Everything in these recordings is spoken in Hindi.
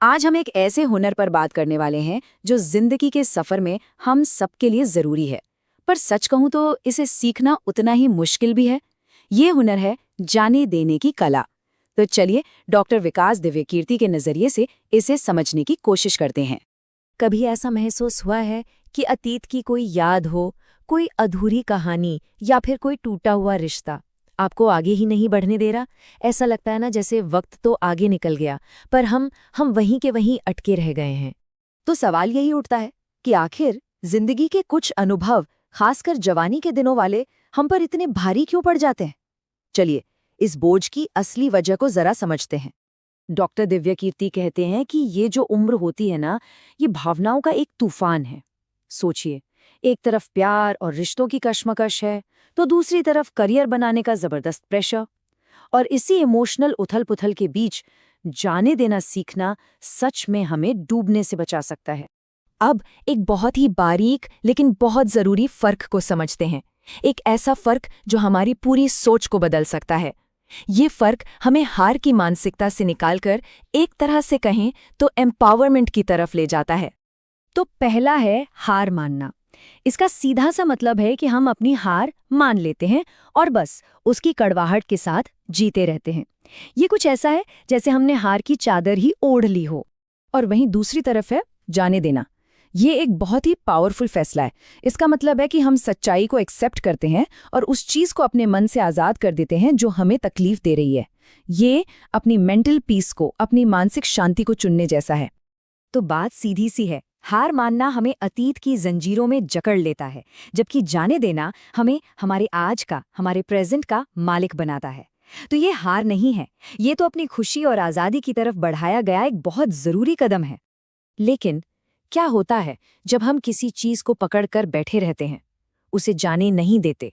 आज हम एक ऐसे हुनर पर बात करने वाले हैं जो जिंदगी के सफर में हम सबके लिए जरूरी है। पर सच कहूं तो इसे सीखना उतना ही मुश्किल भी है। ये हुनर है जाने देने की कला। तो चलिए डॉक्टर विकास दिव्यकीर्ति के नजरिए से इसे समझने की कोशिश करते हैं। कभी ऐसा महसूस हुआ है कि अतीत की कोई याद हो, कोई अधूरी कहानी या फिर कोई टूटा हुआ रिश्ता आपको आगे ही नहीं बढ़ने दे रहा? ऐसा लगता है ना जैसे वक्त तो आगे निकल गया, पर हम वहीं के वहीं अटके रह गए हैं। तो सवाल यही उठता है कि आखिर जिंदगी के कुछ अनुभव, खासकर जवानी के दिनों वाले, हम पर इतने भारी क्यों पड़ जाते हैं। चलिए इस बोझ की असली वजह को जरा समझते हैं। डॉक्टर दिव्यकीर्ति कहते हैं कि ये जो उम्र होती है ना, ये भावनाओं का एक तूफान है। सोचिए, एक तरफ प्यार और रिश्तों की कश्मकश है, तो दूसरी तरफ करियर बनाने का जबरदस्त प्रेशर। और इसी इमोशनल उथल-पुथल के बीच जाने देना सीखना सच में हमें डूबने से बचा सकता है। अब एक बहुत ही बारीक लेकिन बहुत जरूरी फर्क को समझते हैं। एक ऐसा फर्क जो हमारी पूरी सोच को बदल सकता है। ये फर्क हमें हार की मानसिकता से निकालकर एक तरह से कहें तो एम्पावरमेंट की तरफ ले जाता है। तो पहला है हार मानना। इसका सीधा सा मतलब है कि हम अपनी हार मान लेते हैं और बस उसकी कड़वाहट के साथ जीते रहते हैं। ये कुछ ऐसा है जैसे हमने हार की चादर ही ओढ़ ली हो। और वहीं दूसरी तरफ है जाने देना। ये एक बहुत ही पावरफुल फैसला है। इसका मतलब है कि हम सच्चाई को एक्सेप्ट करते हैं और उस चीज को अपने मन से आजाद कर देते हैं जो हमें तकलीफ दे रही है। ये अपनी मेंटल पीस को, अपनी मानसिक शांति को चुनने जैसा है। तो बात सीधी सी है, हार मानना हमें अतीत की जंजीरों में जकड़ लेता है, जबकि जाने देना हमें हमारे आज का, हमारे प्रेजेंट का मालिक बनाता है। तो ये हार नहीं है, ये तो अपनी खुशी और आज़ादी की तरफ बढ़ाया गया एक बहुत ज़रूरी कदम है। लेकिन क्या होता है जब हम किसी चीज़ को पकड़कर बैठे रहते हैं, उसे जाने नहीं देते?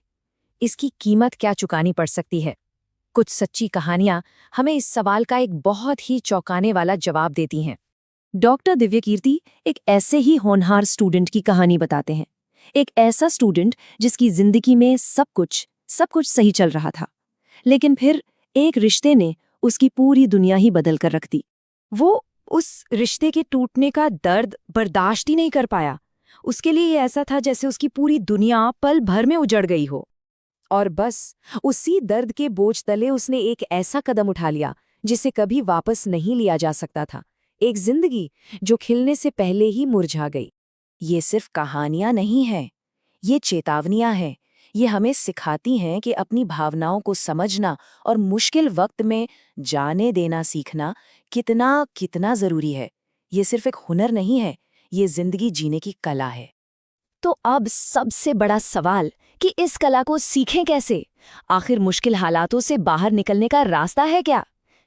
इसकी कीमत क्या चुकानी पड़ सकती है? कुछ सच्ची कहानियां हमें इस सवाल का एक बहुत ही चौंकाने वाला जवाब देती हैं। डॉक्टर दिव्यकीर्ति एक ऐसे ही होनहार स्टूडेंट की कहानी बताते हैं। एक ऐसा स्टूडेंट जिसकी जिंदगी में सब कुछ सही चल रहा था, लेकिन फिर एक रिश्ते ने उसकी पूरी दुनिया ही बदल कर रख दी। वो उस रिश्ते के टूटने का दर्द बर्दाश्त ही नहीं कर पाया। उसके लिए ये ऐसा था जैसे उसकी पूरी दुनिया पल भर में उजड़ गई हो। और बस उसी दर्द के बोझ तले उसने एक ऐसा कदम उठा लिया जिसे कभी वापस नहीं लिया जा सकता था। एक जिंदगी जो खिलने से पहले ही मुरझा गई। ये सिर्फ कहानियां नहीं हैं, ये चेतावनियां हैं। ये हमें सिखाती हैं कि अपनी भावनाओं को समझना और मुश्किल वक्त में जाने देना सीखना कितना कितना जरूरी है। ये सिर्फ एक हुनर नहीं है, ये जिंदगी जीने की कला है। तो अब सबसे बड़ा सवाल कि इस कला को सीखें कैसे? आखिर मुश्किल हालातों से बाहर निकलने का रास्ता है क्या?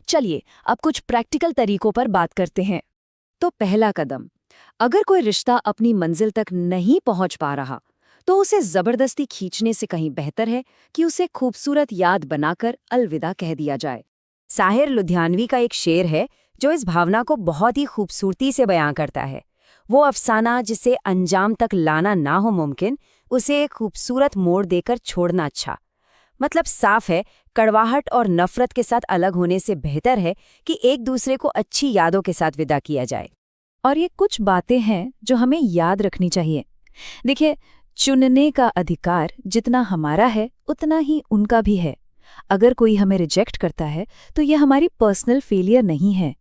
चलिए अब कुछ प्रैक्टिकल तरीकों पर बात करते हैं। तो पहला कदम, अगर कोई रिश्ता अपनी मंजिल तक नहीं पहुंच पा रहा, तो उसे जबरदस्ती खींचने से कहीं बेहतर है कि उसे खूबसूरत याद बनाकर अलविदा कह दिया जाए। साहिर लुधियानवी का एक शेर है जो इस भावना को बहुत ही खूबसूरती से बयां करता है। वो अफसाना जिसे अंजाम तक लाना ना हो मुमकिन, उसे एक खूबसूरत मोड़ देकर छोड़ना अच्छा। मतलब साफ है, कड़वाहट और नफरत के साथ अलग होने से बेहतर है कि एक दूसरे को अच्छी यादों के साथ विदा किया जाए। और ये कुछ बातें हैं जो हमें याद रखनी चाहिए। देखिए, चुनने का अधिकार जितना हमारा है उतना ही उनका भी है। अगर कोई हमें रिजेक्ट करता है तो यह हमारी पर्सनल फेलियर नहीं है।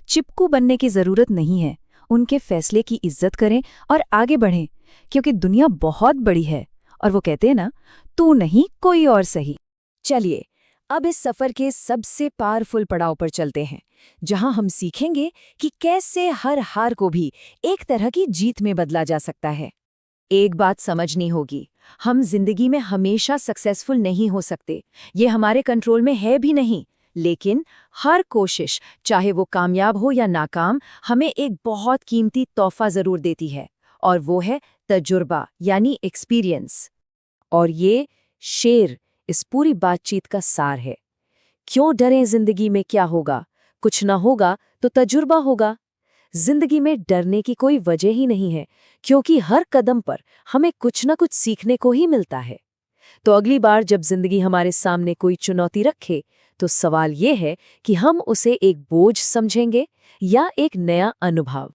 चिपकू बनने की जरूरत नहीं है। उनके फैसले की इज्जत करें और आगे बढ़ें, क्योंकि दुनिया बहुत बड़ी है और वो कहते हैं ना, तू नहीं कोई और सही। चलिए अब इस सफर के सबसे पावरफुल पड़ाव पर चलते हैं, जहां हम सीखेंगे कि कैसे हर हार को भी एक तरह की जीत में बदला जा सकता है। एक बात समझनी होगी, हम जिंदगी में हमेशा सक्सेसफुल नहीं हो सकते, ये हमारे कंट्रोल में है भी नहीं। लेकिन हर कोशिश, चाहे वो कामयाब हो या नाकाम, हमें एक बहुत कीमती तोहफा जरूर देती है, और वो है तजुर्बा यानी एक्सपीरियंस। और ये शेर इस पूरी बातचीत का सार है। क्यों डरें जिंदगी में क्या होगा? कुछ ना होगा तो तजुर्बा होगा। जिंदगी में डरने की कोई वजह ही नहीं है, क्योंकि हर कदम पर हमें कुछ ना कुछ सीखने को ही मिलता है। तो अगली बार जब जिंदगी हमारे सामने कोई चुनौती रखे, तो सवाल ये है कि हम उसे एक बोझ समझेंगे या एक नया अनुभव।